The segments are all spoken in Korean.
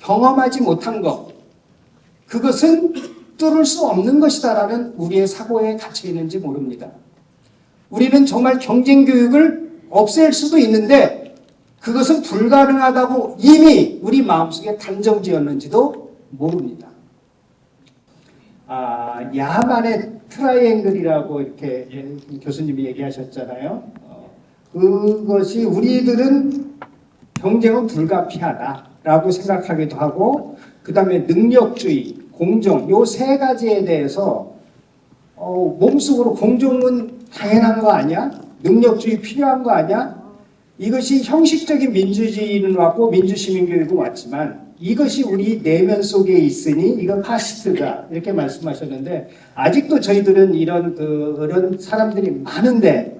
경험하지 못한 것, 그것은 뚫을 수 없는 것이다라는 우리의 사고에 갇혀 있는지 모릅니다. 우리는 정말 경쟁교육을 없앨 수도 있는데 그것은 불가능하다고 이미 우리 마음속에 단정지었는지도 모릅니다. 야만의 트라이앵글이라고 이렇게 교수님이 얘기하셨잖아요. 그것이 우리들은 경쟁은 불가피하다라고 생각하기도 하고, 그 다음에 능력주의, 공정, 요 세 가지에 대해서 몸속으로 공정은 당연한 거 아니야? 능력주의 필요한 거 아니야? 이것이 형식적인 민주주의는 왔고 민주시민교육은 왔지만 이것이 우리 내면 속에 있으니 이건 파시스트다 이렇게 말씀하셨는데, 아직도 저희들은 그런 사람들이 많은데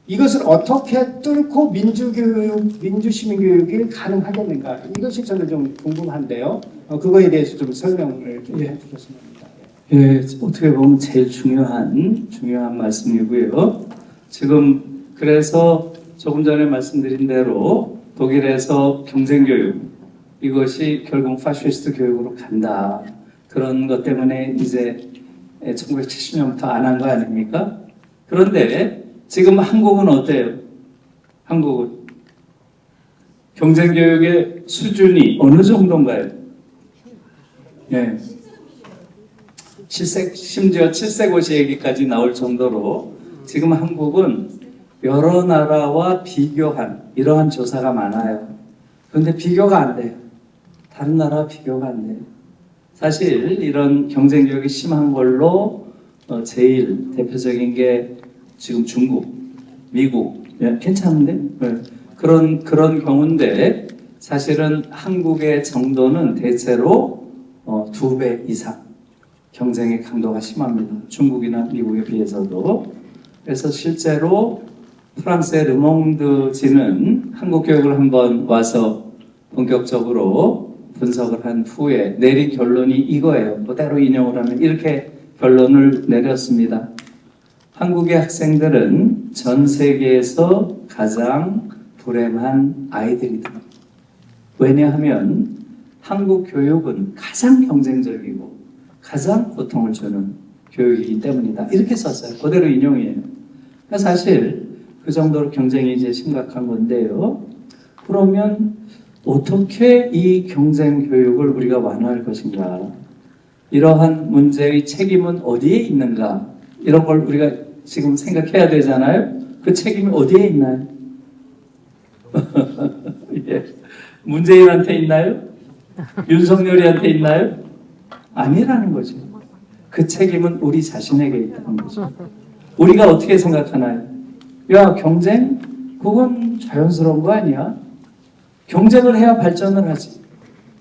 이것을 어떻게 뚫고 민주시민교육이 가능하겠는가, 이것이 저는 좀 궁금한데요. 그거에 대해서 좀 설명을 좀 해주셨으면 합니다. 예, 어떻게 보면 제일 중요한 말씀이고요. 지금 그래서 조금 전에 말씀드린 대로 독일에서 경쟁교육, 이것이 결국 파시스트 교육으로 간다. 그런 것 때문에 이제 1970년부터 안 한 거 아닙니까? 그런데 지금 한국은 어때요? 한국은 경쟁교육의 수준이 어느 정도인가요? 예. 심지어 7세 얘기까지 나올 정도로 지금 한국은 여러 나라와 비교한 이러한 조사가 많아요. 그런데 비교가 안 돼요. 다른 나라와 비교가 안 돼요. 사실 이런 경쟁교육이 심한 걸로 제일 대표적인 게 지금 중국, 미국, 괜찮은데? 네. 그런 경우인데 사실은 한국의 정도는 대체로 2배 이상 경쟁의 강도가 심합니다. 중국이나 미국에 비해서도. 그래서 실제로 프랑스의 르몽드지는 한국 교육을 한번 와서 본격적으로 분석을 한 후에 내린 결론이 이거예요. 그대로 인용을 하면 이렇게 결론을 내렸습니다. 한국의 학생들은 전 세계에서 가장 불행한 아이들이다. 왜냐하면 한국 교육은 가장 경쟁적이고 가장 고통을 주는 교육이기 때문이다. 이렇게 썼어요. 그대로 인용이에요. 그러니까 사실 그 정도로 경쟁이 이제 심각한 건데요. 그러면 어떻게 이 경쟁 교육을 우리가 완화할 것인가? 이러한 문제의 책임은 어디에 있는가? 이런 걸 우리가 지금 생각해야 되잖아요. 그 책임이 어디에 있나요? 예. 문재인한테 있나요? 윤석열이한테 있나요? 아니라는 거죠. 그 책임은 우리 자신에게 있다는 거죠. 우리가 어떻게 생각하나요? 야, 경쟁? 그건 자연스러운 거 아니야? 경쟁을 해야 발전을 하지.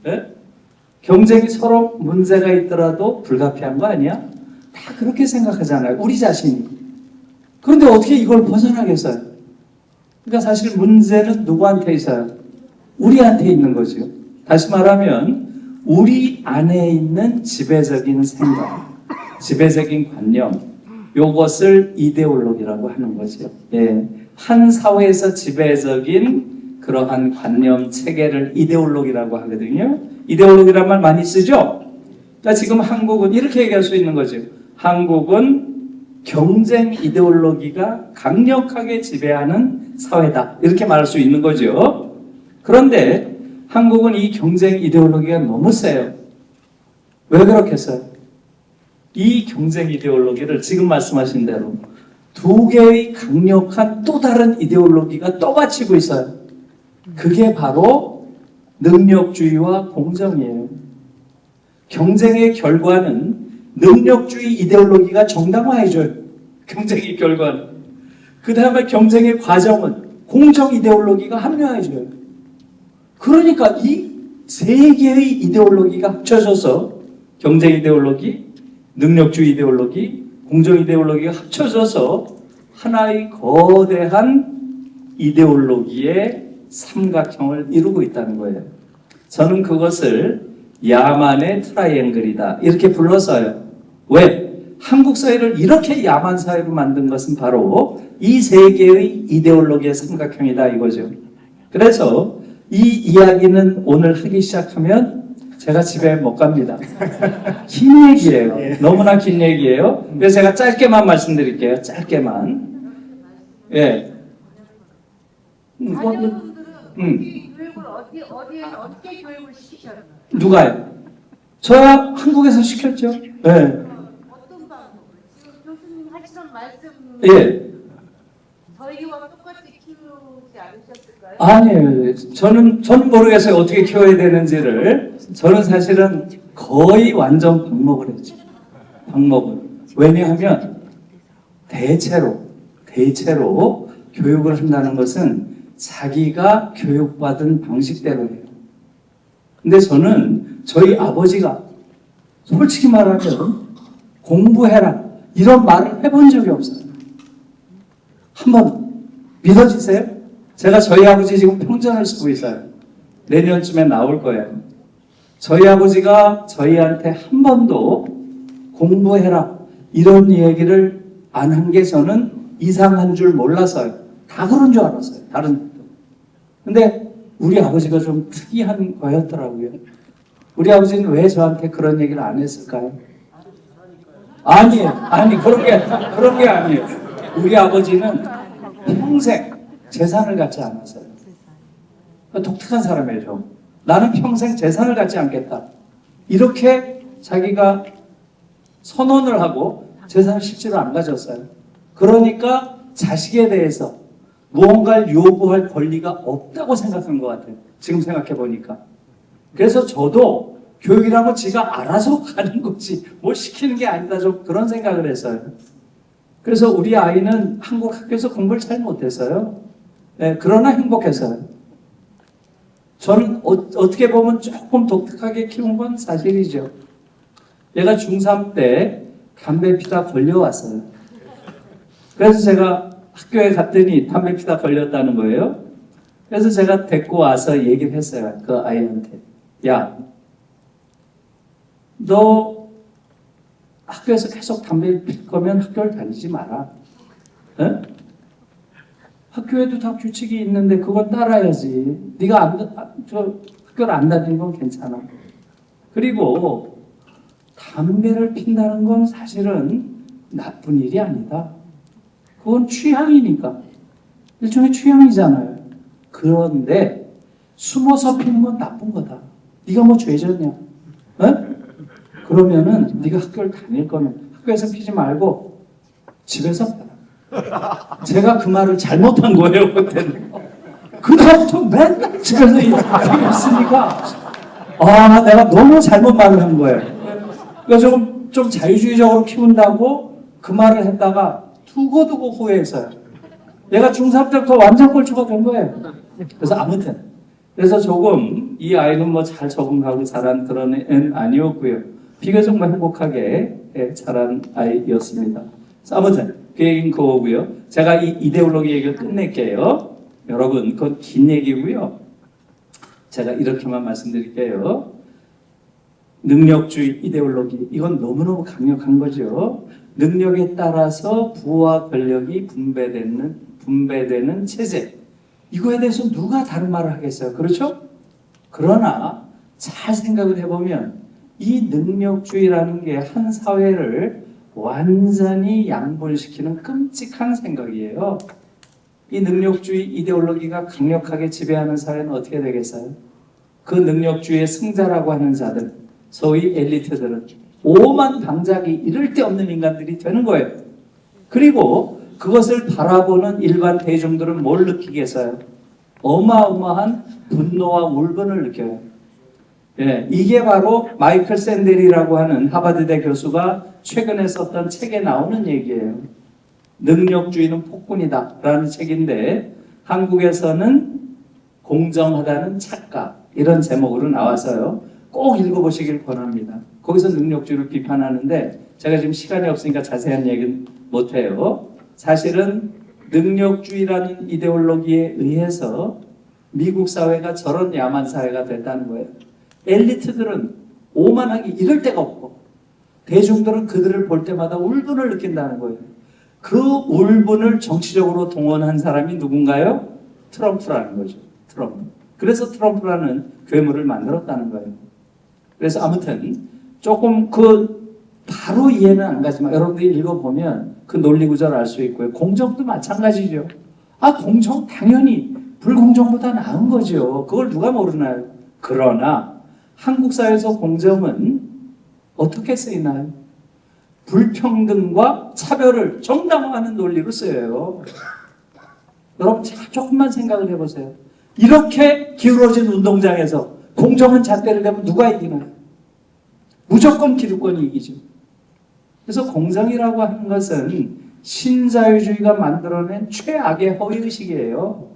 예? 경쟁이 서로 문제가 있더라도 불가피한 거 아니야? 다 그렇게 생각하잖아요. 우리 자신이. 그런데 어떻게 이걸 벗어나겠어요? 그러니까 사실 문제는 누구한테 있어요? 우리한테 있는 거죠. 다시 말하면 우리 안에 있는 지배적인 생각, 지배적인 관념, 요것을 이데올로기라고 하는 거죠. 예. 한 사회에서 지배적인 그러한 관념 체계를 이데올로기라고 하거든요. 이데올로기란 말 많이 쓰죠? 그러니까 지금 한국은 이렇게 얘기할 수 있는 거죠. 한국은 경쟁 이데올로기가 강력하게 지배하는 사회다. 이렇게 말할 수 있는 거죠. 그런데 한국은 이 경쟁 이데올로기가 너무 세요. 왜 그렇겠어요? 이 경쟁 이데올로기를 지금 말씀하신 대로 두 개의 강력한 또 다른 이데올로기가 떠받치고 있어요. 그게 바로 능력주의와 공정이에요. 경쟁의 결과는 능력주의 이데올로기가 정당화해줘요. 경쟁의 결과는. 그 다음에 경쟁의 과정은 공정 이데올로기가 합리화해줘요. 그러니까 이 세 개의 이데올로기가 합쳐져서 경쟁 이데올로기, 능력주의 이데올로기, 공정 이데올로기가 합쳐져서 하나의 거대한 이데올로기의 삼각형을 이루고 있다는 거예요. 저는 그것을 야만의 트라이앵글이다 이렇게 불러서요. 왜? 한국 사회를 이렇게 야만 사회로 만든 것은 바로 이 세 개의 이데올로기의 삼각형이다 이거죠. 그래서 이 이야기는 오늘 하기 시작하면 제가 집에 못 갑니다. 긴 얘기예요. 예. 너무나 긴 얘기예요. 그래서 제가 짧게만 말씀드릴게요. 짧게만. 예. 자녀분들은 음. 이 교육을 어떻게 교육을 시키셨나요? 누가요? 저야 한국에서 시켰죠. 예. 어떤 방법을? 지금 교수님 하시는 말씀 예. 저희와 똑같이 키우지 않으셨을까요? 아니에요. 저는 모르겠어요. 어떻게 키워야 되는지를. 저는 사실은 거의 완전 방목을 했죠. 방목을. 왜냐하면 대체로 교육을 한다는 것은 자기가 교육받은 방식대로 해요. 근데 저는 저희 아버지가 솔직히 말하면 공부해라 이런 말을 해본 적이 없어요. 한번 믿어지세요? 제가 저희 아버지 지금 평전을 쓰고 있어요. 내년쯤에 나올 거예요. 저희 아버지가 저희한테 한 번도 공부해라 이런 얘기를 안 한 게 저는 이상한 줄 몰라서요. 다 그런 줄 알았어요. 다른 분도. 근데 우리 아버지가 좀 특이한 거였더라고요. 우리 아버지는 왜 저한테 그런 얘기를 안 했을까요? 아니 그런 게 아니에요. 우리 아버지는 평생 재산을 갖지 않았어요. 독특한 사람이에요, 좀. 나는 평생 재산을 갖지 않겠다. 이렇게 자기가 선언을 하고 재산을 실제로 안 가졌어요. 그러니까 자식에 대해서 무언가를 요구할 권리가 없다고 생각한 것 같아요. 지금 생각해 보니까. 그래서 저도 교육이라고 지가 알아서 가는 거지 뭘 시키는 게 아니다, 좀 그런 생각을 했어요. 그래서 우리 아이는 한국 학교에서 공부를 잘 못했어요. 네, 그러나 행복했어요. 저는 어떻게 보면 조금 독특하게 키운 건 사실이죠. 얘가 중3 때 담배 피다 걸려왔어요. 그래서 제가 학교에 갔더니 담배 피다 걸렸다는 거예요. 그래서 제가 데리고 와서 얘기를 했어요. 그 아이한테. 야, 너 학교에서 계속 담배를 필 거면 학교를 다니지 마라. 에? 학교에도 다 규칙이 있는데 그건 따라야지. 네가 학교를 안 다니는 건 괜찮아. 그리고 담배를 핀다는 건 사실은 나쁜 일이 아니다. 그건 취향이니까. 일종의 취향이잖아요. 그런데 숨어서 피는 건 나쁜 거다. 네가 뭐 죄졌냐? 에? 그러면은 네가 학교를 다닐 거면 학교에서 피지 말고 집에서 피라. 제가 그 말을 잘못한 거예요, 그때는. 그다음부터 맨날 집에서 있으니까 내가 너무 잘못 말을 한 거예요. 그러니까 좀 자유주의적으로 키운다고 그 말을 했다가 두고두고 후회했어요. 얘가 중3 때부터 완전 꼴초가 된 거예요. 그래서 아무튼 그래서 조금 이 아이는 뭐 잘 적응하고 자란 그런 애는 아니었고요. 비교적 행복하게 자란 아이였습니다. 그래서 아무튼 그 얘기는 그거고요. 제가 이 이데올로기 얘기를 끝낼게요. 여러분 그건 긴 얘기고요. 제가 이렇게만 말씀드릴게요. 능력주의 이데올로기 이건 너무너무 강력한 거죠. 능력에 따라서 부와 권력이 분배되는 체제. 이거에 대해서 누가 다른 말을 하겠어요? 그렇죠? 그러나 잘 생각을 해보면 이 능력주의라는 게 한 사회를 완전히 양분시키는 끔찍한 생각이에요. 이 능력주의 이데올로기가 강력하게 지배하는 사회는 어떻게 되겠어요? 그 능력주의의 승자라고 하는 자들, 소위 엘리트들은 오만 방자기 이를 데 없는 인간들이 되는 거예요. 그리고 그것을 바라보는 일반 대중들은 뭘 느끼겠어요? 어마어마한 분노와 울분을 느껴요. 예, 이게 바로 마이클 샌델이라고 하는 하버드대 교수가 최근에 썼던 책에 나오는 얘기예요. 능력주의는 폭군이다 라는 책인데 한국에서는 공정하다는 착각 이런 제목으로 나와서요. 꼭 읽어보시길 권합니다. 거기서 능력주의를 비판하는데 제가 지금 시간이 없으니까 자세한 얘기는 못해요. 사실은 능력주의라는 이데올로기에 의해서 미국 사회가 저런 야만 사회가 됐다는 거예요. 엘리트들은 오만하기 이럴 데가 없고 대중들은 그들을 볼 때마다 울분을 느낀다는 거예요. 그 울분을 정치적으로 동원한 사람이 누군가요? 트럼프라는 거죠. 트럼프. 그래서 트럼프라는 괴물을 만들었다는 거예요. 그래서 아무튼 조금 그 바로 이해는 안 가지만 여러분들이 읽어보면 그 논리 구조를 알 수 있고요. 공정도 마찬가지죠. 아, 공정 당연히 불공정보다 나은 거죠. 그걸 누가 모르나요? 그러나 한국 사회에서 공정은 어떻게 쓰이나요? 불평등과 차별을 정당화하는 논리로 쓰여요. 여러분 조금만 생각을 해보세요. 이렇게 기울어진 운동장에서 공정한 잣대를 대면 누가 이기나요? 무조건 기득권이 이기죠. 그래서 공정이라고 하는 것은 신자유주의가 만들어낸 최악의 허위의식이에요.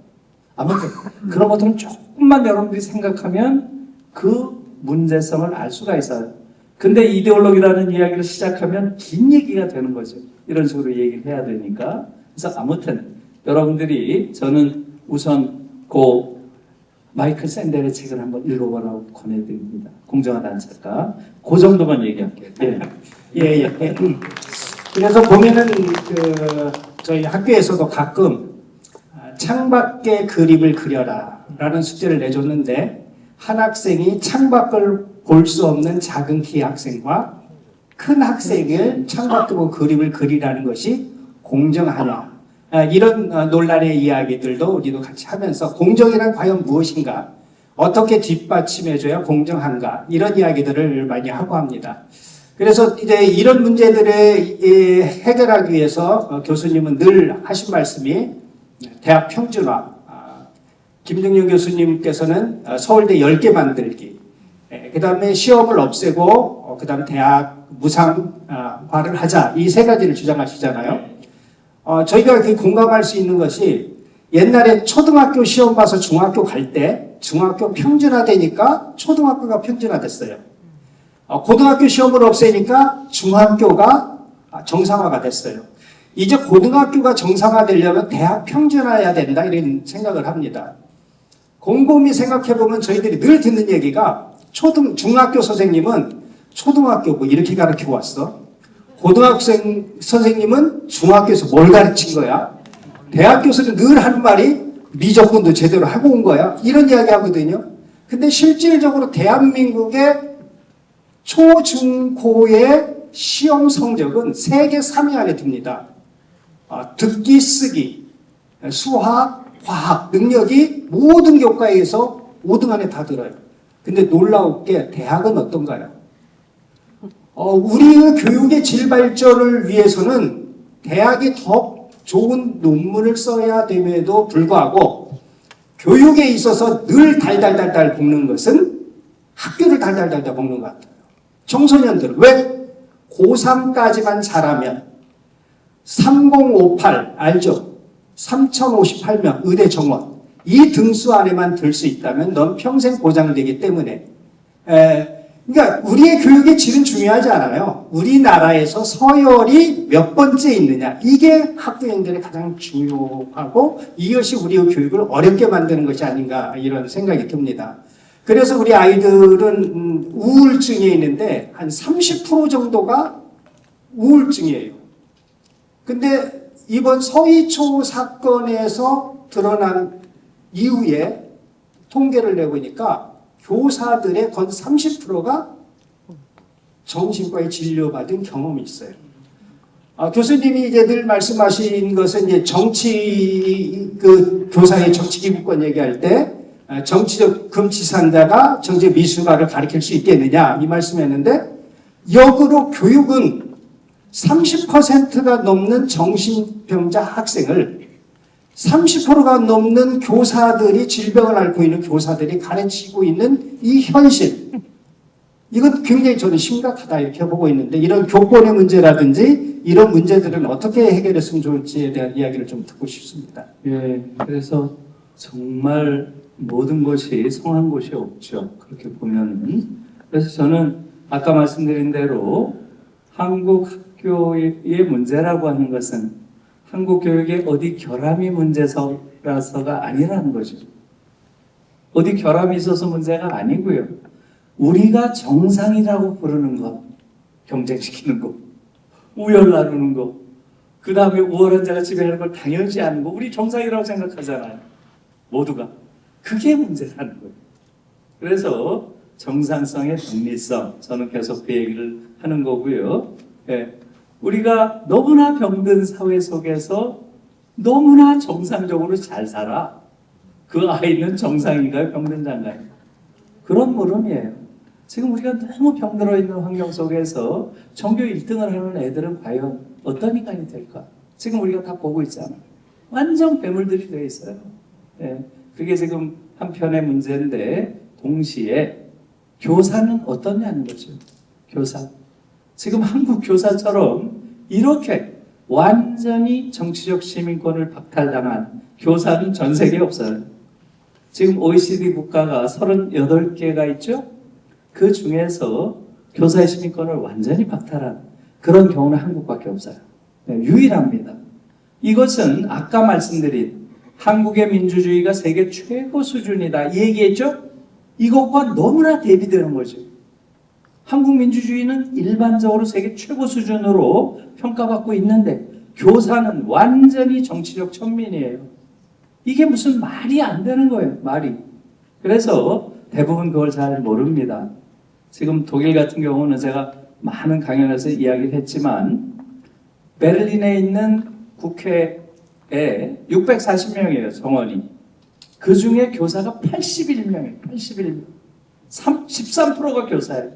아무튼 그런 것들은 조금만 여러분들이 생각하면 그 문제성을 알 수가 있어요. 근데 이데올로기라는 이야기를 시작하면 긴 얘기가 되는 거죠. 이런 식으로 얘기를 해야 되니까. 그래서 아무튼 여러분들이 저는 우선 그 마이클 샌델의 책을 한번 읽어보라고 권해드립니다. 공정하다는 작가. 그 정도만 얘기할게요. 예. 그래서 보면은 저희 학교에서도 가끔 창밖에 그림을 그려라라는 숙제를 내줬는데 한 학생이 창밖을 볼 수 없는 작은 키 학생과 큰 학생을 창밖으로 그림을 그리라는 것이 공정하냐 이런 논란의 이야기들도 우리도 같이 하면서 공정이란 과연 무엇인가 어떻게 뒷받침해줘야 공정한가 이런 이야기들을 많이 하고 합니다. 그래서 이제 이런 문제들을 해결하기 위해서 교수님은 늘 하신 말씀이 대학 평준화 김정윤 교수님께서는 서울대 10개 만들기 그 다음에 시험을 없애고 그 다음 대학 무상화를 하자 이 세 가지를 주장하시잖아요. 저희가 공감할 수 있는 것이 옛날에 초등학교 시험 봐서 중학교 갈 때 중학교 평준화되니까 초등학교가 평준화됐어요. 고등학교 시험을 없애니까 중학교가 정상화가 됐어요. 이제 고등학교가 정상화되려면 대학 평준화해야 된다 이런 생각을 합니다. 곰곰이 생각해보면 저희들이 늘 듣는 얘기가 중학교 선생님은 초등학교 뭐 이렇게 가르치고 왔어. 고등학생 선생님은 중학교에서 뭘 가르친 거야. 대학 교수는 늘 하는 말이 미적분도 제대로 하고 온 거야. 이런 이야기 하거든요. 근데 실질적으로 대한민국의 초, 중, 고의 시험 성적은 세계 3위 안에 듭니다. 듣기, 쓰기, 수학, 과학, 능력이 모든 교과에서 5등 안에 다 들어요. 근데 놀라웠게 대학은 어떤가요? 우리의 교육의 질 발전을 위해서는 대학이 더 좋은 논문을 써야 됨에도 불구하고 교육에 있어서 늘 달달달달 볶는 것은 학교를 달달달달 볶는 것 같아요. 청소년들 왜 고3까지만 잘하면 3058 알죠? 3058명 의대 정원 이 등수 안에만 들 수 있다면 넌 평생 보장되기 때문에 그러니까 우리의 교육의 질은 중요하지 않아요. 우리나라에서 서열이 몇 번째 있느냐 이게 학부형들의 가장 중요하고 이것이 우리의 교육을 어렵게 만드는 것이 아닌가 이런 생각이 듭니다. 그래서 우리 아이들은 우울증에 있는데 한 30% 정도가 우울증이에요. 근데 이번 서희초 사건에서 드러난 이후에 통계를 내보니까 교사들의 건 30%가 정신과에 진료받은 경험이 있어요. 교수님이 이제 늘 말씀하신 것은 이제 교사의 정치기부권 얘기할 때 정치적 금치산자가 정치적 미숙아를 가르칠 수 있겠느냐 이 말씀했는데 역으로 교육은 30%가 넘는 정신병자 학생을 30%가 넘는 교사들이 질병을 앓고 있는 교사들이 가르치고 있는 이 현실 이건 굉장히 저는 심각하다 이렇게 보고 있는데 이런 교권의 문제라든지 이런 문제들은 어떻게 해결했으면 좋을지에 대한 이야기를 좀 듣고 싶습니다. 예, 그래서 정말 모든 것이 성한 곳이 없죠. 그렇게 보면은. 그래서 저는 아까 말씀드린 대로 한국 학교의 문제라고 하는 것은 한국 교육의 어디 결함이 문제라서가 아니라는 거죠. 어디 결함이 있어서 문제가 아니고요. 우리가 정상이라고 부르는 것, 경쟁시키는 거, 우열 나누는 거, 그 다음에 우월한 자가 지배하는 걸 당연시하는 거, 우리 정상이라고 생각하잖아요. 모두가. 그게 문제라는 거예요. 그래서 정상성의 독립성, 저는 계속 그 얘기를 하는 거고요. 예, 우리가 너무나 병든 사회 속에서 너무나 정상적으로 잘 살아. 그 아이는 정상인가요? 병든자인가요? 그런 물음이에요. 지금 우리가 너무 병들어 있는 환경 속에서 전교 1등을 하는 애들은 과연 어떤 인간이 될까? 지금 우리가 다 보고 있잖아요. 완전 괴물들이 되어 있어요. 예, 그게 지금 한편의 문제인데 동시에 교사는 어떠냐는 거죠. 교사. 지금 한국 교사처럼 이렇게 완전히 정치적 시민권을 박탈당한 교사는 전 세계에 없어요. 지금 OECD 국가가 38개가 있죠. 그 중에서 교사의 시민권을 완전히 박탈한 그런 경우는 한국밖에 없어요. 네, 유일합니다. 이것은 아까 말씀드린 한국의 민주주의가 세계 최고 수준이다 이 얘기했죠? 이것과 너무나 대비되는 거죠. 한국 민주주의는 일반적으로 세계 최고 수준으로 평가받고 있는데 교사는 완전히 정치적 천민이에요. 이게 무슨 말이 안 되는 거예요. 말이. 그래서 대부분 그걸 잘 모릅니다. 지금 독일 같은 경우는 제가 많은 강연에서 이야기를 했지만 베를린에 있는 국회에 640명이에요. 정원이. 그 중에 교사가 81명이에요. 81명. 13%가 교사예요.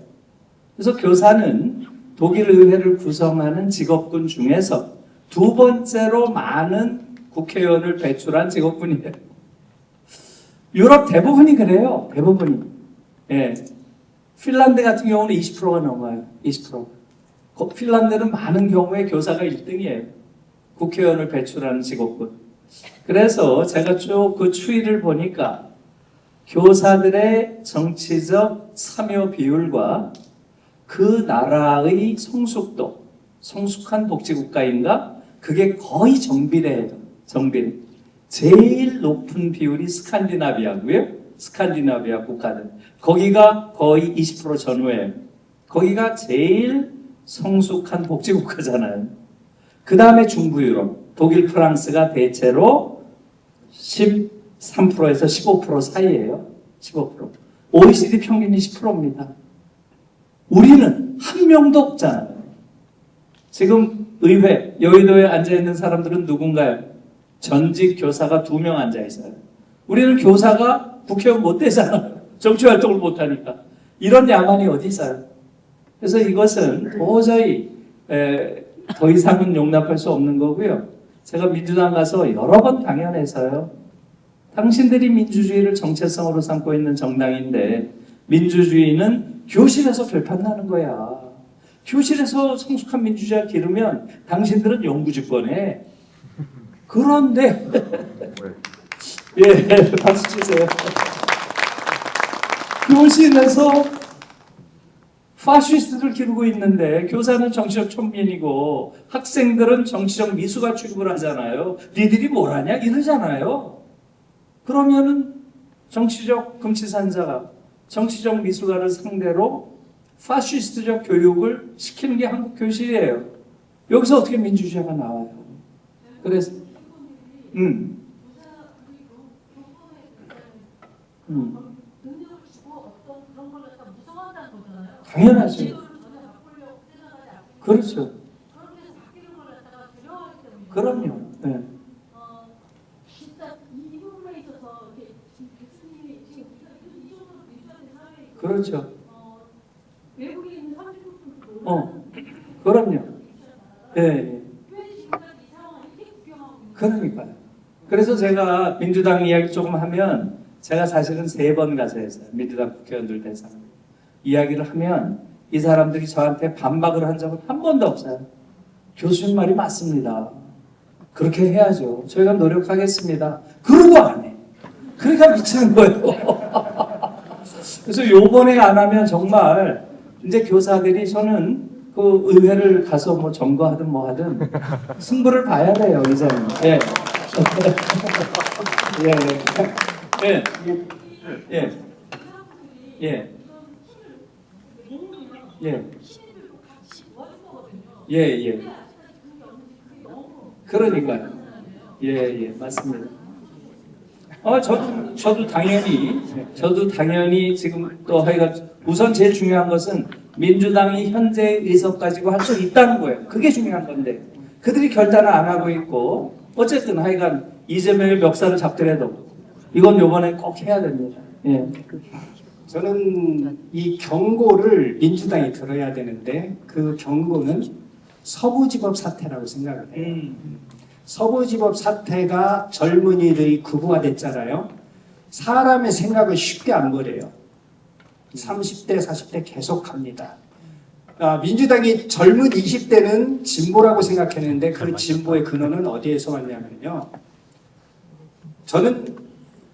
그래서 교사는 독일 의회를 구성하는 직업군 중에서 두 번째로 많은 국회의원을 배출한 직업군이에요. 유럽 대부분이 그래요. 대부분이. 예. 핀란드 같은 경우는 20%가 넘어요. 20%. 핀란드는 많은 경우에 교사가 1등이에요. 국회의원을 배출하는 직업군. 그래서 제가 쭉 그 추이를 보니까 교사들의 정치적 참여 비율과 그 나라의 성숙도, 성숙한 복지국가인가? 그게 거의 정비례해요. 정비례. 제일 높은 비율이 스칸디나비아고요. 스칸디나비아 국가들. 거기가 거의 20% 전후예요. 거기가 제일 성숙한 복지국가잖아요. 그 다음에 중부 유럽, 독일, 프랑스가 대체로 13%에서 15% 사이예요. 15%. OECD 평균이 10%입니다. 우리는 한 명도 없잖아요. 지금 의회, 여의도에 앉아있는 사람들은 누군가요? 전직 교사가 2명 앉아있어요. 우리는 교사가 국회의원 못 되잖아요. 정치활동을 못하니까. 이런 야만이 어디 있어요? 그래서 이것은 도저히 더 이상은 용납할 수 없는 거고요. 제가 민주당 가서 여러 번 강연해서요. 당신들이 민주주의를 정체성으로 삼고 있는 정당인데 민주주의는 교실에서 결판나는 거야. 교실에서 성숙한 민주주의를 기르면 당신들은 영구집권해. 그런데 예, 박수 치세요. 교실에서 파시스트를 기르고 있는데 교사는 정치적 천민이고 학생들은 정치적 미수가 취급을 하잖아요. 니들이 뭘 하냐? 이러잖아요. 그러면은 정치적 금치산자가 정치적 미수가를 상대로 파시스트적 교육을 시키는 게 한국 교실이에요. 여기서 어떻게 민주주의가 나와요? 그래서 능력을 주고 어떤 그런 걸 갖다 무서워한다는 거잖아요. 당연하죠. 그렇죠. 그렇게 해서 바뀌는 걸 갖다가 두려워하기 때문에. 그럼요. 네. 진짜 이 부분에 있어서 이렇게 교수님이 지금 우리가 이 정도로 민주화된 사회에 그렇죠. 외국에 있는 30%도 그럼요. 예. 네. 왜 지금까지 이 상황을 이렇게 구경하고 있는 그러니까요. 그래서 제가 민주당 이야기 조금 하면 제가 사실은 3번 가서 했어요. 민주당 국회의원들 대상으로. 이야기를 하면 이 사람들이 저한테 반박을 한 적은 한 번도 없어요. 교수님 말이 맞습니다. 그렇게 해야죠. 저희가 노력하겠습니다. 그러고 안 해. 그러니까 미치는 거예요. 그래서 요번에 안 하면 정말 이제 교사들이 저는 그 의회를 가서 뭐 점거하든 뭐 하든 승부를 봐야 돼요, 이제는. 예. 예. 예. 예. 예. 예. 예, 예. 그러니까요. 예, 예, 맞습니다. 저도 당연히 지금 또 하여간 우선 제일 중요한 것은 민주당이 현재 의석 가지고 할 수 있다는 거예요. 그게 중요한 건데 그들이 결단을 안 하고 있고 어쨌든 하여간 이재명의 멱살을 잡더라도 이건 요번에 꼭 해야 됩니다. 예. 저는 이 경고를 민주당이 들어야 되는데 그 경고는 서부지법 사태라고 생각을 해요. 서부지법 사태가 젊은이들이 극우화 됐잖아요. 사람의 생각을 쉽게 안 버려요. 30대, 40대 계속 갑니다. 민주당이 젊은 20대는 진보라고 생각했는데 그 진보의 근원은 어디에서 왔냐면요. 저는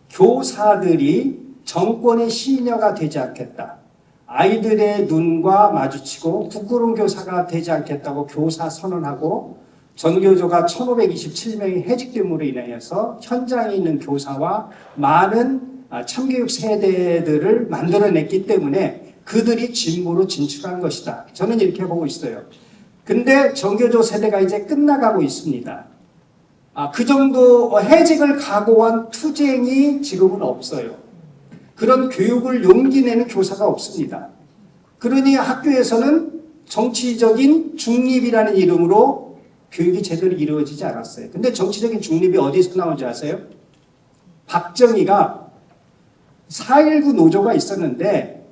교사들이 정권의 시녀가 되지 않겠다. 아이들의 눈과 마주치고 부끄러운 교사가 되지 않겠다고 교사 선언하고 전교조가 1527명이 해직됨으로 인하여서 현장에 있는 교사와 많은 참교육 세대들을 만들어냈기 때문에 그들이 진보로 진출한 것이다. 저는 이렇게 보고 있어요. 근데 전교조 세대가 이제 끝나가고 있습니다. 그 정도 해직을 각오한 투쟁이 지금은 없어요. 그런 교육을 용기 내는 교사가 없습니다. 그러니 학교에서는 정치적인 중립이라는 이름으로 교육이 제대로 이루어지지 않았어요. 근데 정치적인 중립이 어디서 나온지 아세요? 박정희가 4.19 노조가 있었는데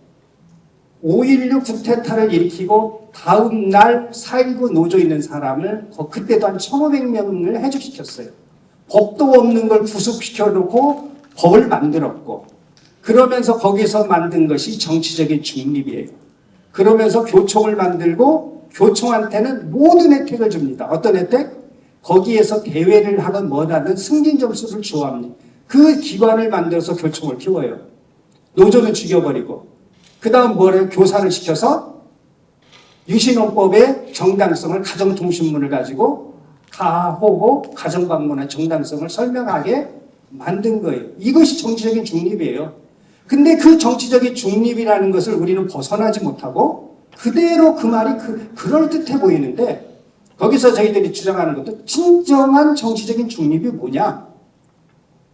5.16 쿠데타를 일으키고 다음 날 4.19 노조 있는 사람을 그때도 한 1,500명을 해직시켰어요. 법도 없는 걸 구속시켜 놓고 법을 만들었고 그러면서 거기서 만든 것이 정치적인 중립이에요. 그러면서 교총을 만들고 교총한테는 모든 혜택을 줍니다. 어떤 혜택? 거기에서 대회를 하든 뭐하든 승진 점수를 주어합니다. 그 기관을 만들어서 교총을 키워요. 노조는 죽여버리고 그 다음 뭐래요? 교사를 시켜서 유신헌법의 정당성을 가정통신문을 가지고 가호호 가정방문의 정당성을 설명하게 만든 거예요. 이것이 정치적인 중립이에요. 근데 그 정치적인 중립이라는 것을 우리는 벗어나지 못하고 그대로 그 말이 그럴듯해 보이는데 거기서 저희들이 주장하는 것도 진정한 정치적인 중립이 뭐냐?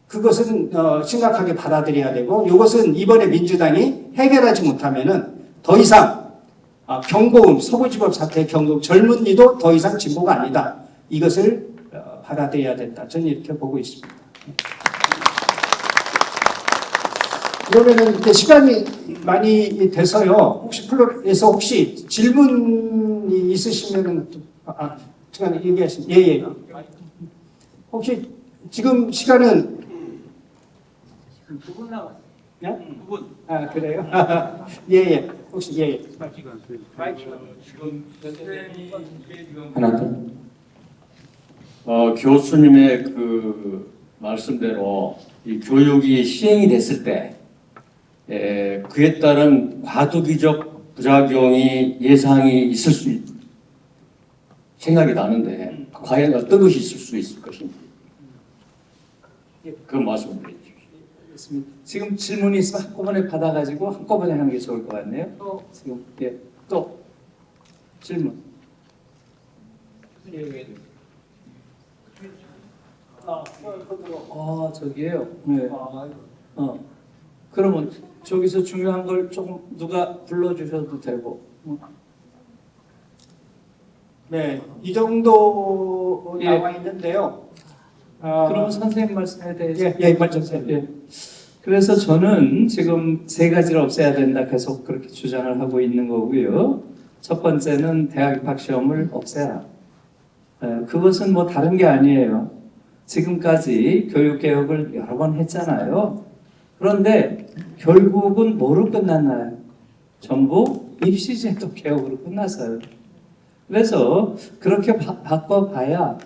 그것은 심각하게 받아들여야 되고 이것은 이번에 민주당이 해결하지 못하면은 더 이상 경고음, 서부지법 사태의 경고음, 젊은이도 더 이상 진보가 아니다. 이것을 받아들여야 된다. 저는 이렇게 보고 있습니다. 그러면은 이렇게 시간이 많이 돼서요. 혹시 플로에서 혹시 질문이 있으시면은 시간 얘기하시면 예예. 혹시 지금 시간은 9분 남았어요. 예? 9분. 그래요? 예예. 혹시 예예. 지금 선생님이 하나 더. 교수님의 그 말씀대로 이 교육이 시행이 됐을 때 그에 따른 과도기적 부작용이 예상이 있을 수 생각이 나는데 과연 어떤 것이 있을 수 있을 것인지 그 말씀을 드립니다. 지금 질문이 있으면 한꺼번에 받아가지고 한꺼번에 하는 게 좋을 것 같네요. 지금 또 질문. 저기에요. 네. 그러면 저기서 중요한 걸 조금 누가 불러주셔도 되고. 네, 이 정도 예. 나와 있는데요. 그러면 선생님 말씀에 대해서. 말씀하세요. 그래서 저는 지금 세 가지를 없애야 된다 계속 그렇게 주장을 하고 있는 거고요. 첫 번째는 대학 입학 시험을 없애라. 그것은 뭐 다른 게 아니에요. 지금까지 교육 개혁을 여러 번 했잖아요. 그런데 결국은 뭐로 끝났나요? 전부 입시제도 개혁으로 끝났어요. 그래서 그렇게 바꿔봐야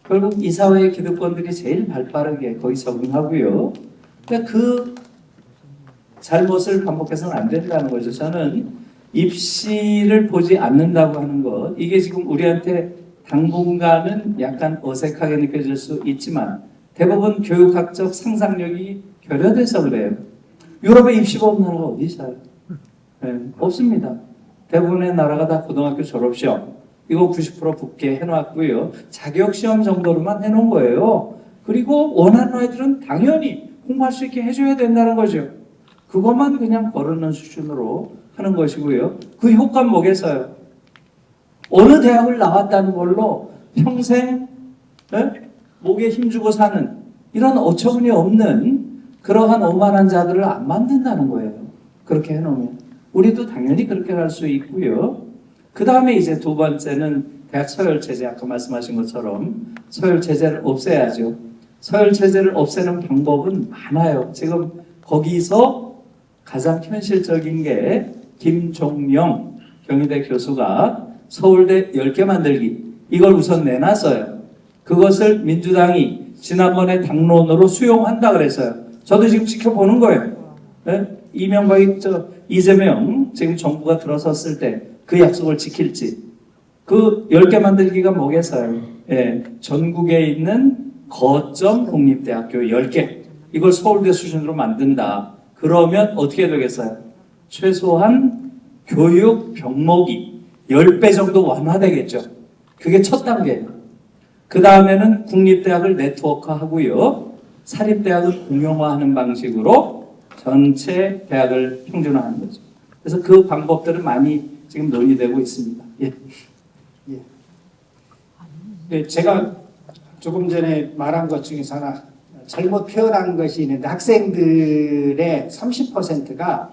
결국 이 사회의 기득권들이 제일 발빠르게 거기 적응하고요. 그러니까 그 잘못을 반복해서는 안 된다는 거죠. 저는 입시를 보지 않는다고 하는 것, 이게 지금 우리한테 당분간은 약간 어색하게 느껴질 수 있지만 대부분 교육학적 상상력이 결여돼서 그래요. 유럽에 입시가 없는 나라가 어디 있어요? 없습니다. 대부분의 나라가 다 고등학교 졸업시험 이거 90% 붙게 해놨고요. 자격시험 정도로만 해놓은 거예요. 그리고 원하는 아이들은 당연히 공부할 수 있게 해줘야 된다는 거죠. 그것만 그냥 거르는 수준으로 하는 것이고요. 그 효과는 뭐겠어요? 어느 대학을 나왔다는 걸로 평생 목에 힘주고 사는 이런 어처구니 없는 그러한 오만한 자들을 안 만든다는 거예요. 그렇게 해놓으면. 우리도 당연히 그렇게 할 수 있고요. 그 다음에 이제 두 번째는 대학 서열체제, 아까 말씀하신 것처럼 서열체제를 없애야죠. 서열체제를 없애는 방법은 많아요. 지금 거기서 가장 현실적인 게 김종영 경희대 교수가 서울대 10개 만들기, 이걸 우선 내놨어요. 그것을 민주당이 지난번에 당론으로 수용한다 그랬어요. 저도 지금 지켜보는 거예요. 네? 이재명 지금 정부가 들어섰을 때 그 약속을 지킬지. 그 10개 만들기가 뭐겠어요? 예, 전국에 있는 거점 공립대학교 10개. 이걸 서울대 수준으로 만든다. 그러면 어떻게 되겠어요? 최소한 교육 병목이 10배 정도 완화되겠죠. 그게 첫 단계예요. 그 다음에는 국립대학을 네트워크하고요. 사립대학을 공용화하는 방식으로 전체 대학을 평준화하는 거죠. 그래서 그 방법들은 많이 지금 논의되고 있습니다. 예. 예. 네, 제가 조금 전에 말한 것 중에서 하나 잘못 표현한 것이 있는데 학생들의 30%가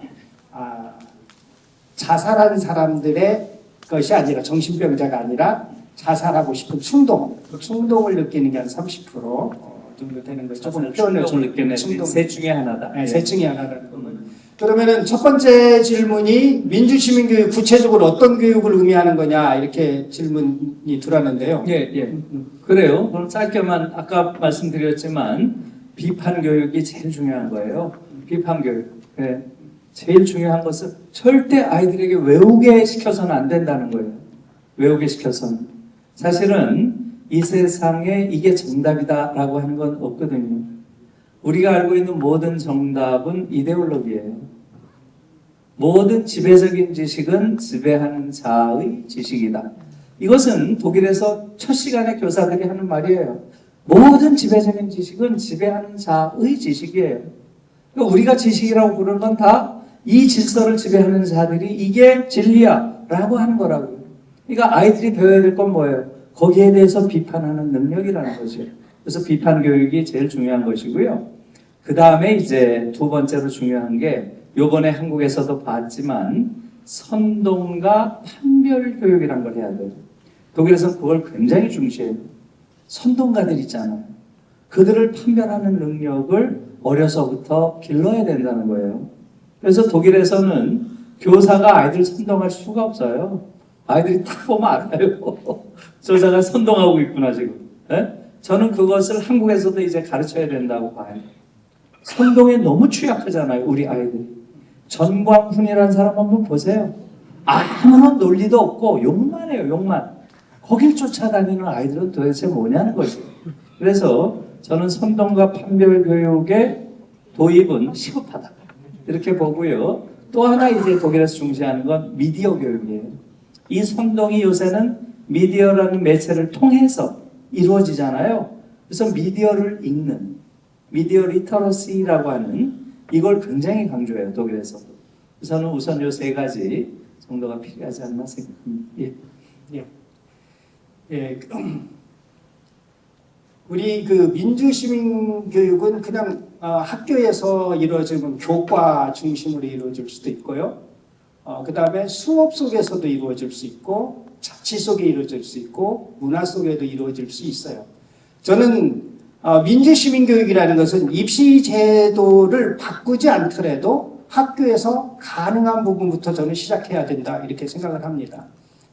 자살한 사람들의 것이 아니라 정신병자가 아니라 자살하고 싶은 충동, 그 충동을 느끼는 게 한 30% 정도 되는 거죠. 조금 표현을 좀 느끼는 셋 중에 하나다. 네, 셋 중에 하나라는 거는. 그러면은 첫 번째 질문이 민주시민교육 구체적으로 어떤 교육을 의미하는 거냐 이렇게 질문이 들어왔는데요. 예, 예. 그래요. 그럼 짧게만 아까 말씀드렸지만 비판 교육이 제일 중요한 거예요. 비판 교육. 예. 제일 중요한 것은 절대 아이들에게 외우게 시켜서는 안 된다는 거예요. 외우게 시켜서는. 사실은 이 세상에 이게 정답이다라고 하는 건 없거든요. 우리가 알고 있는 모든 정답은 이데올로기예요. 모든 지배적인 지식은 지배하는 자의 지식이다. 이것은 독일에서 첫 시간에 교사들이 하는 말이에요. 모든 지배적인 지식은 지배하는 자의 지식이에요. 그러니까 우리가 지식이라고 부르는 건 다 이 질서를 지배하는 자들이 이게 진리야 라고 하는 거라고요. 그러니까 아이들이 배워야 될 건 뭐예요? 거기에 대해서 비판하는 능력이라는 거죠. 그래서 비판 교육이 제일 중요한 것이고요. 그 다음에 이제 두 번째로 중요한 게 요번에 한국에서도 봤지만 선동과 판별 교육이라는 걸 해야 돼요. 독일에서는 그걸 굉장히 중시해요. 선동가들 있잖아요. 그들을 판별하는 능력을 어려서부터 길러야 된다는 거예요. 그래서 독일에서는 교사가 아이들 선동할 수가 없어요. 아이들이 딱 보면 알아요. 저 자가 선동하고 있구나 지금. 네? 저는 그것을 한국에서도 이제 가르쳐야 된다고 봐요. 선동에 너무 취약하잖아요, 우리 아이들이. 전광훈이라는 사람 한번 보세요. 아무런 논리도 없고 욕만 해요, 욕만. 거길 쫓아다니는 아이들은 도대체 뭐냐는 거죠. 그래서 저는 선동과 판별 교육의 도입은 시급하다. 이렇게 보고요. 또 하나 이제 독일에서 중시하는 건 미디어 교육이에요. 이 선동이 요새는 미디어라는 매체를 통해서 이루어지잖아요. 그래서 미디어를 읽는 미디어 리터러시라고 하는 이걸 굉장히 강조해요. 독일에서도. 저는 우선 이 세 가지 정도가 필요하지 않나 생각합니다. 예. 예. 예. 우리 그 민주시민 교육은 그냥 학교에서 이루어지는 교과 중심으로 이루어질 수도 있고요. 그 다음에 수업 속에서도 이루어질 수 있고 자치 속에 이루어질 수 있고 문화 속에도 이루어질 수 있어요. 저는 민주시민교육이라는 것은 입시 제도를 바꾸지 않더라도 학교에서 가능한 부분부터 저는 시작해야 된다 이렇게 생각을 합니다.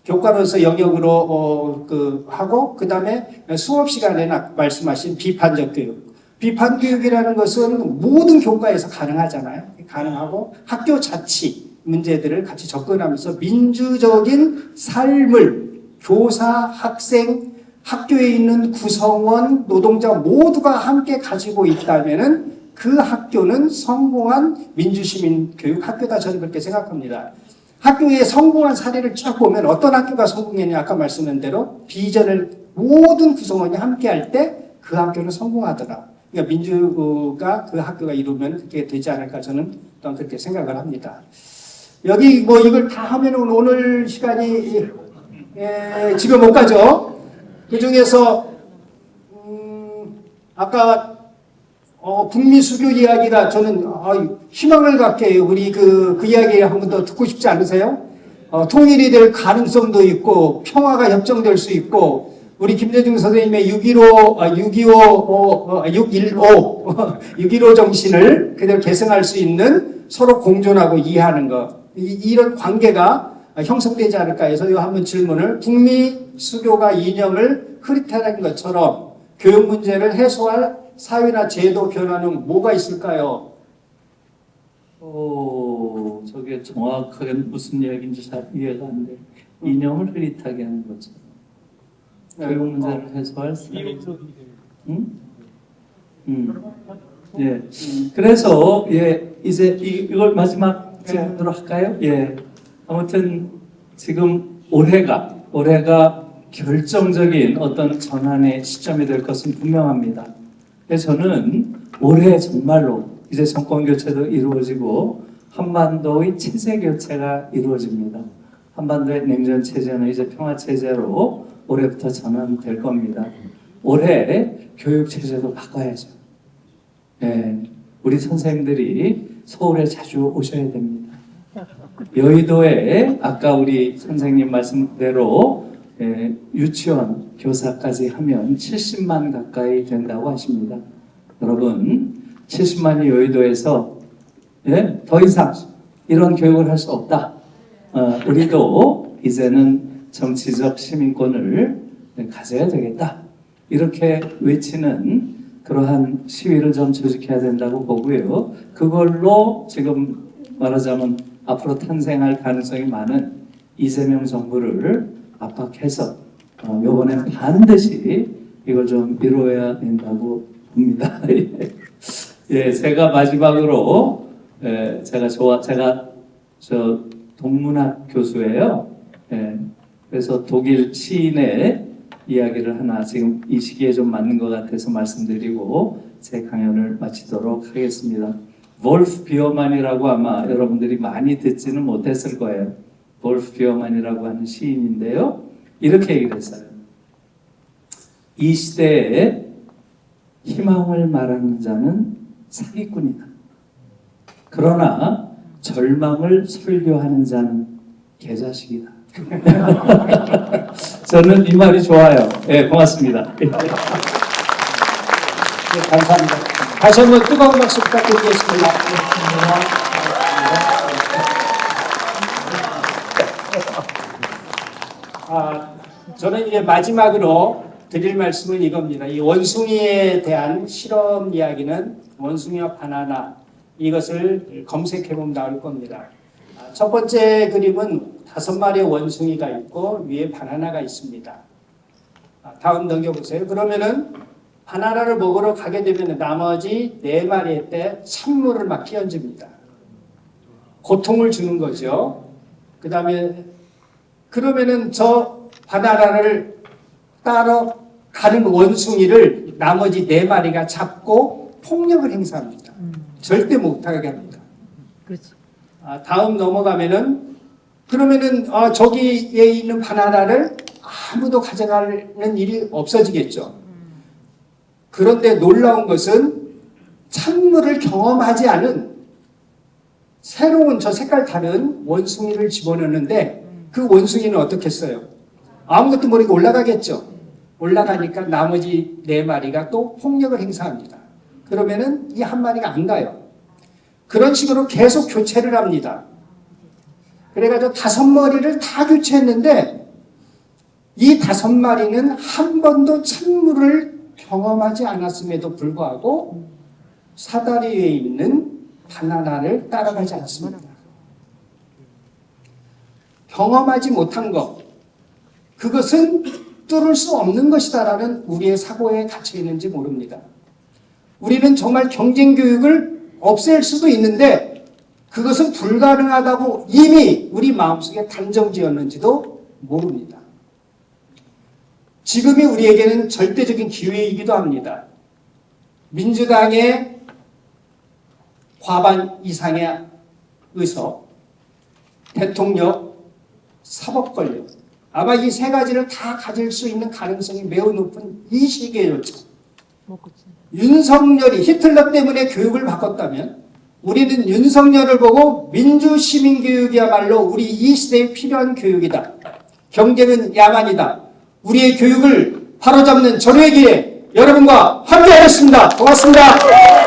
교과로서 영역으로 하고 그 다음에 수업 시간에는 아까 말씀하신 비판적 교육. 비판 교육이라는 것은 모든 교과에서 가능하잖아요. 가능하고 학교 자치 문제들을 같이 접근하면서 민주적인 삶을 교사, 학생, 학교에 있는 구성원, 노동자 모두가 함께 가지고 있다면은 그 학교는 성공한 민주시민 교육 학교다 저는 그렇게 생각합니다. 학교의 성공한 사례를 쭉 보면 어떤 학교가 성공했냐 아까 말씀한 대로 비전을 모든 구성원이 함께 할 때 그 학교는 성공하더라. 그러니까 민주가 그 학교가 이루면 그게 되지 않을까 저는 또한 그렇게 생각을 합니다. 여기 뭐 이걸 다 하면은 오늘 시간이 집에 못 가죠. 그 중에서 아까 북미 수교 이야기가 저는 희망을 갖게 해요. 우리 그 이야기 한 번 더 듣고 싶지 않으세요? 통일이 될 가능성도 있고 평화가 협정될 수 있고 우리 김대중 선생님의 6.15 정신을 그대로 계승할 수 있는 서로 공존하고 이해하는 것 이런 관계가 형성되지 않을까 해서 이 한번 질문을 북미 수교가 이념을 흐릿하는 것처럼 교육 문제를 해소할 사회나 제도 변화는 뭐가 있을까요? 저게 정확하게 무슨 이야기인지 잘 이해가 안 돼. 이념을 흐릿하게 하는 거죠. 교육 문제를 해소할 응? 예. 그래서 이제 이걸 마지막 질문으로 할까요? 예. 아무튼 지금 올해가 결정적인 어떤 전환의 시점이 될 것은 분명합니다. 그래서 저는 올해 정말로 이제 정권 교체도 이루어지고 한반도의 체제 교체가 이루어집니다. 한반도의 냉전 체제는 이제 평화 체제로 올해부터 전환될 겁니다. 올해 교육 체제도 바꿔야죠. 네, 우리 선생님들이 서울에 자주 오셔야 됩니다. 여의도에 아까 우리 선생님 말씀대로 유치원 교사까지 하면 70만 가까이 된다고 하십니다. 여러분 70만이 여의도에서 더 이상 이런 교육을 할 수 없다. 우리도 이제는 정치적 시민권을 가져야 되겠다. 이렇게 외치는 그러한 시위를 좀 조직해야 된다고 보고요. 그걸로 지금 말하자면 앞으로 탄생할 가능성이 많은 이재명 정부를 압박해서 이번엔 반드시 이걸 좀 이루어야 된다고 봅니다. 예, 제가 마지막으로 제가 저 동문학 교수예요. 그래서 독일 시인의 이야기를 하나 지금 이 시기에 좀 맞는 것 같아서 말씀드리고 제 강연을 마치도록 하겠습니다. 볼프 비어만이라고 아마 여러분들이 많이 듣지는 못했을 거예요. 볼프 비어만이라고 하는 시인인데요. 이렇게 얘기를 했어요. 이 시대에 희망을 말하는 자는 사기꾼이다. 그러나 절망을 설교하는 자는 개자식이다. 저는 이 말이 좋아요. 네, 고맙습니다. 네, 감사합니다. 다시 한번 뜨거운 박수 부탁드리겠습니다. 저는 이제 마지막으로 드릴 말씀은 이겁니다. 이 원숭이에 대한 실험 이야기는 원숭이와 바나나 이것을 검색해보면 나올 겁니다. 첫 번째 그림은 5마리의 원숭이가 있고 위에 바나나가 있습니다. 다음 넘겨보세요. 그러면은 바나나를 먹으러 가게 되면 나머지 4마리의 때 찬물을 막 끼얹습니다. 고통을 주는 거죠. 그 다음에 그러면은 저 바나나를 따러 가는 원숭이를 나머지 4마리가 잡고 폭력을 행사합니다. 절대 못하게 합니다. 그렇지. 다음 넘어가면은 그러면은 저기에 있는 바나나를 아무도 가져가는 일이 없어지겠죠. 그런데 놀라운 것은 찬물을 경험하지 않은 새로운 저 색깔 다른 원숭이를 집어넣는데 그 원숭이는 어떻겠어요? 아무것도 모르고 올라가겠죠. 올라가니까 나머지 4마리가 또 폭력을 행사합니다. 그러면은 이 한 마리가 안 가요. 그런 식으로 계속 교체를 합니다. 그래가지고 5마리를 다 교체했는데 이 5마리는 한 번도 찬물을 경험하지 않았음에도 불구하고 사다리 위에 있는 바나나를 따라가지 않습니다. 경험하지 못한 것, 그것은 뚫을 수 없는 것이다라는 우리의 사고에 갇혀 있는지 모릅니다. 우리는 정말 경쟁교육을 없앨 수도 있는데 그것은 불가능하다고 이미 우리 마음속에 단정지었는지도 모릅니다. 지금이 우리에게는 절대적인 기회이기도 합니다. 민주당의 과반 이상의 의석, 대통령, 사법 권력, 아마 이 세 가지를 다 가질 수 있는 가능성이 매우 높은 이 시기에였죠. 윤석열이 히틀러 때문에 교육을 바꿨다면 우리는 윤석열을 보고 민주시민교육이야말로 우리 이 시대에 필요한 교육이다. 경쟁은 야만이다. 우리의 교육을 바로잡는 전후의 기회 여러분과 함께하겠습니다. 고맙습니다.